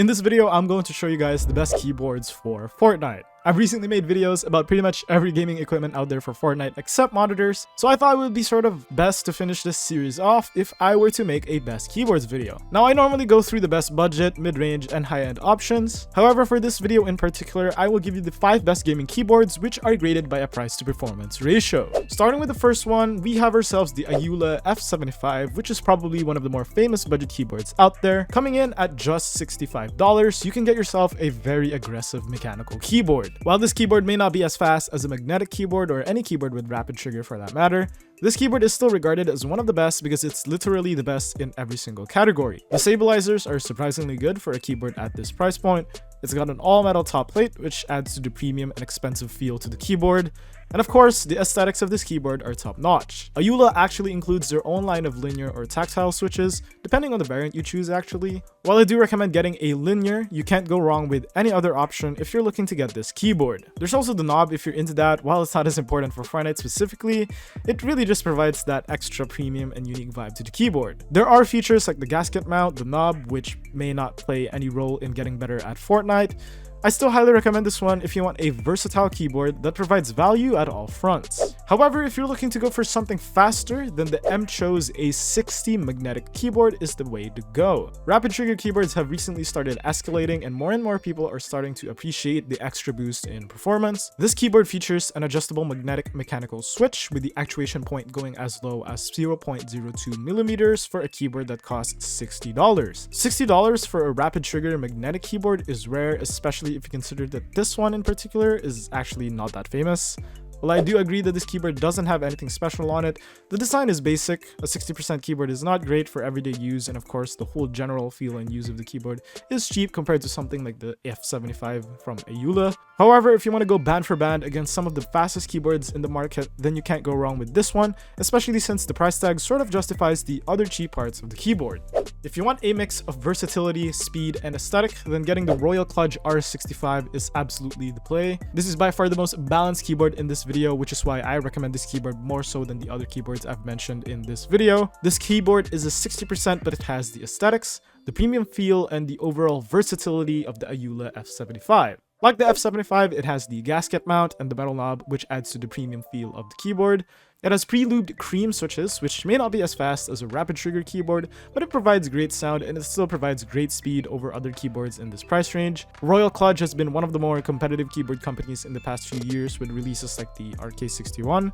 In this video, I'm going to show you guys the best keyboards for Fortnite. I've recently made videos about pretty much every gaming equipment out there for Fortnite except monitors, so I thought it would be sort of best to finish this series off if I were to make a best keyboards video. Now, I normally go through the best budget, mid-range, and high-end options. However, for this video in particular, I will give you the 5 best gaming keyboards which are graded by a price to performance ratio. Starting with the first one, we have ourselves the Aula F75, which is probably one of the more famous budget keyboards out there. Coming in at just $65, you can get yourself a very aggressive mechanical keyboard. While this keyboard may not be as fast as a magnetic keyboard or any keyboard with rapid trigger for that matter, this keyboard is still regarded as one of the best because it's literally the best in every single category. The stabilizers are surprisingly good for a keyboard at this price point. It's got an all-metal top plate, which adds to the premium and expensive feel to the keyboard. And of course, the aesthetics of this keyboard are top-notch. Aula actually includes their own line of linear or tactile switches, depending on the variant you choose actually. While I do recommend getting a linear, you can't go wrong with any other option if you're looking to get this keyboard. There's also the knob if you're into that. While it's not as important for Fortnite specifically, it really just provides that extra premium and unique vibe to the keyboard. There are features like the gasket mount, the knob, which may not play any role in getting better at Fortnite. I still highly recommend this one if you want a versatile keyboard that provides value at all fronts. However, if you're looking to go for something faster, then the MChose A60 magnetic keyboard is the way to go. Rapid trigger keyboards have recently started escalating and more people are starting to appreciate the extra boost in performance. This keyboard features an adjustable magnetic mechanical switch with the actuation point going as low as 0.02 millimeters for a keyboard that costs $60. $60 for a rapid trigger magnetic keyboard is rare, especially if you consider that this one in particular is actually not that famous. While I do agree that this keyboard doesn't have anything special on it, the design is basic. A 60% keyboard is not great for everyday use, and of course the whole general feel and use of the keyboard is cheap compared to something like the F75 from Aula. However, if you want to go band for band against some of the fastest keyboards in the market, then you can't go wrong with this one, especially since the price tag sort of justifies the other cheap parts of the keyboard. If you want a mix of versatility, speed, and aesthetic, then getting the Kludge RS65 is absolutely the play. This is by far the most balanced keyboard in this video, which is why I recommend this keyboard more so than the other keyboards I've mentioned in this video. This keyboard is a 60%, but it has the aesthetics, the premium feel, and the overall versatility of the Aula F75. Like the F75, it has the gasket mount and the metal knob, which adds to the premium feel of the keyboard. It has pre-lubed cream switches, which may not be as fast as a rapid trigger keyboard, but it provides great sound and it still provides great speed over other keyboards in this price range. Kludge has been one of the more competitive keyboard companies in the past few years with releases like the RK61.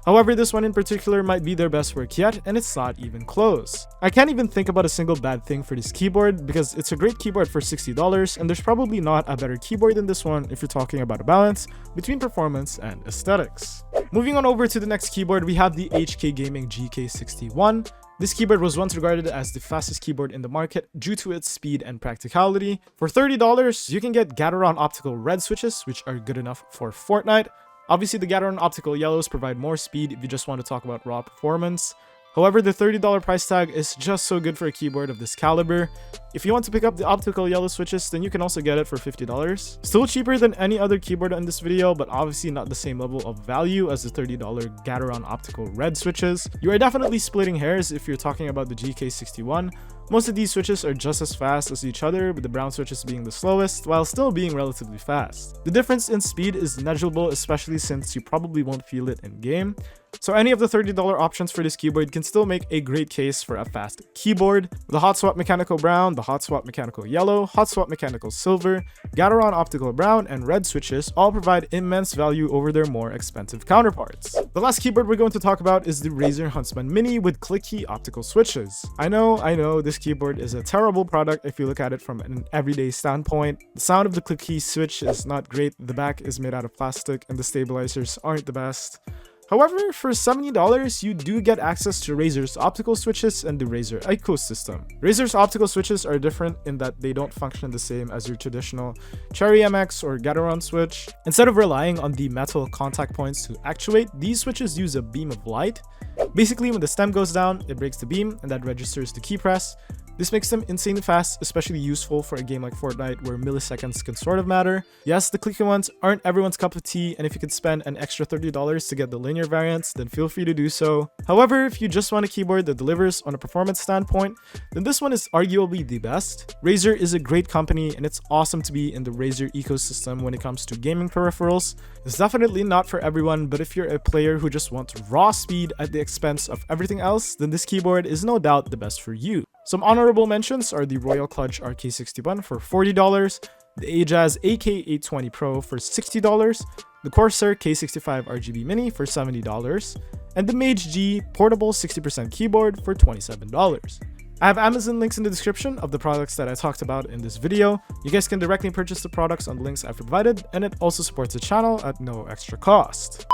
However, this one in particular might be their best work yet, and it's not even close. I can't even think about a single bad thing for this keyboard because it's a great keyboard for $60, and there's probably not a better keyboard than this one if you're talking about a balance between performance and aesthetics. Moving on over to the next keyboard, we have the Gaming GK61. This keyboard was once regarded as the fastest keyboard in the market due to its speed and practicality. For $30, you can get Gateron optical red switches, which are good enough for Fortnite. Obviously, the Gateron optical yellows provide more speed if you just want to talk about raw performance. However, the $30 price tag is just so good for a keyboard of this caliber. If you want to pick up the optical yellow switches, then you can also get it for $50. Still cheaper than any other keyboard in this video, but obviously not the same level of value as the $30 Gateron optical red switches. You are definitely splitting hairs if you're talking about the GK61. Most of these switches are just as fast as each other, with the brown switches being the slowest, while still being relatively fast. The difference in speed is negligible, especially since you probably won't feel it in game. So any of the $30 options for this keyboard can still make a great case for a fast keyboard. The hot swap mechanical brown, the hot swap mechanical yellow, hot swap mechanical silver, Gateron optical brown, and red switches all provide immense value over their more expensive counterparts. The last keyboard we're going to talk about is the Razer Huntsman Mini with click key optical switches. I know, this keyboard is a terrible product if you look at it from an everyday standpoint. The sound of the click key switch is not great, the back is made out of plastic, and the stabilizers aren't the best. However, for $70, you do get access to Razer's optical switches and the Razer ecosystem. Razer's optical switches are different in that they don't function the same as your traditional Cherry MX or Gateron switch. Instead of relying on the metal contact points to actuate, these switches use a beam of light. Basically, when the stem goes down, it breaks the beam and that registers the key press. This makes them insanely fast, especially useful for a game like Fortnite where milliseconds can sort of matter. Yes, the clicky ones aren't everyone's cup of tea, and if you could spend an extra $30 to get the linear variants, then feel free to do so. However, if you just want a keyboard that delivers on a performance standpoint, then this one is arguably the best. Razer is a great company, and it's awesome to be in the Razer ecosystem when it comes to gaming peripherals. It's definitely not for everyone, but if you're a player who just wants raw speed at the expense of everything else, then this keyboard is no doubt the best for you. Some honorable mentions are the Royal Kludge RS65 for $40, the Ajaz AK820 Pro for $60, the Corsair K65 RGB Mini for $70, and the Mage G portable 60% keyboard for $27. I have Amazon links in the description of the products that I talked about in this video. You guys can directly purchase the products on the links I've provided, and it also supports the channel at no extra cost.